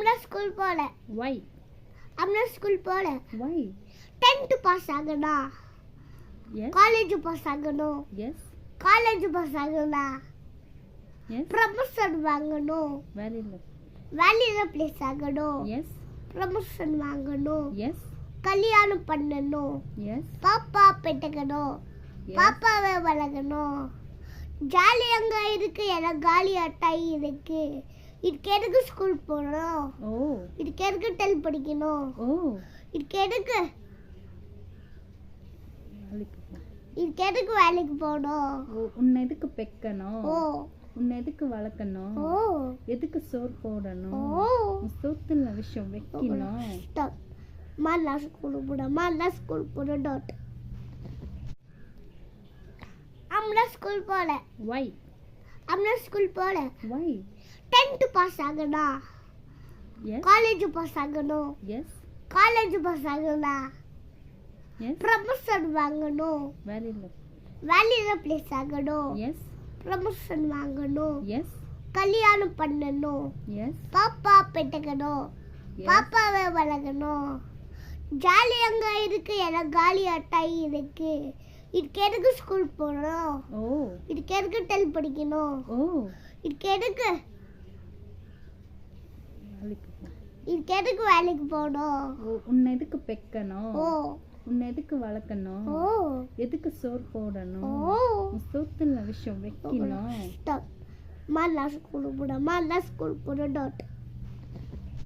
அம்மா ஸ்கூல் போல. Why? அம்மா ஸ்கூல் போல. Why? 10th பாஸ் ஆகணும். Yes. காலேஜ் பாஸ் ஆகணும். Yes. காலேஜ் பாஸ் ஆகணும். Yes. ப்ரமோஷன் வாங்கணும். Very good. வேலையில பிளேஸ் ஆகணும். Yes. ப்ரமோஷன் வாங்கணும். Yes. கல்யாணம் பண்ணணும். Yes. பாப்பா பெற்றுக்கணும். Yes. பாப்பாவை வளர்க்கணும். ஜாலி அங்கே இருக்கு, எனக்கு காலி அட்டாய் இருக்கு. இதுக்கு எதுக்கு ஸ்கூல் போகணும்? Oh. இதுக்கு எதுக்கு 10 படிக்கணும்? Oh. இதுக்கு எதுக்கு வேலைக்கு போ. இதுக்கு எதுக்கு வேலைக்கு போகணும்? ஓ, உன்னை எதுக்கு பெக்கணும்? ஓ உன்னை எதுக்கு வளர்க்கணும்? ஓ எதுக்கு சோறு போடணும்? ஓ உன் சோத்துல விஷம் வைக்கணும். ஸ்டாப். மாலா ஸ்கூல் போட, மாலா ஸ்கூல் போட டாட். அம்மா ஸ்கூல் போல. Why? அம்மா ஸ்கூல் போல. Why? 10th பாஸ் ஆகணும். Yes. காலேஜ் பாஸ் ஆகணும். Yes. காலேஜ் பாஸ் ஆகணும். Yes. ப்ரமோஷன் வாங்கணும். Very good. வேலையில பிளேஸ் ஆகணும். Yes. ப்ரமோஷன் வாங்கணும். Yes. கல்யாணம் பண்ணணும். Yes. பாப்பா பெற்றுக்கணும். Yes. பாப்பாவை வளர்க்கணும். ஜாலி அங்கே இருக்கு, எனக்கு காலி அட்டாய் இருக்கு. இதுக்கு எதுக்கு ஸ்கூல் போகணும்? Oh. இதுக்கு எதுக்கு 10 படிக்கணும்? Oh. இதுக்கு எதுக்கு வேலைக்கு போ. இதுக்கு எதுக்கு வேலைக்கு போகணும்? ஓ, உன்னை எதுக்கு பெக்கணும்? ஓ உன்னை எதுக்கு வளர்க்கணும்? ஓ எதுக்கு சோறு போடணும்? ஓ உன் சோத்துல விஷம் வைக்கணும். ஸ்டாப். மாலா ஸ்கூல் போட, மாலா ஸ்கூல் போட டாட்.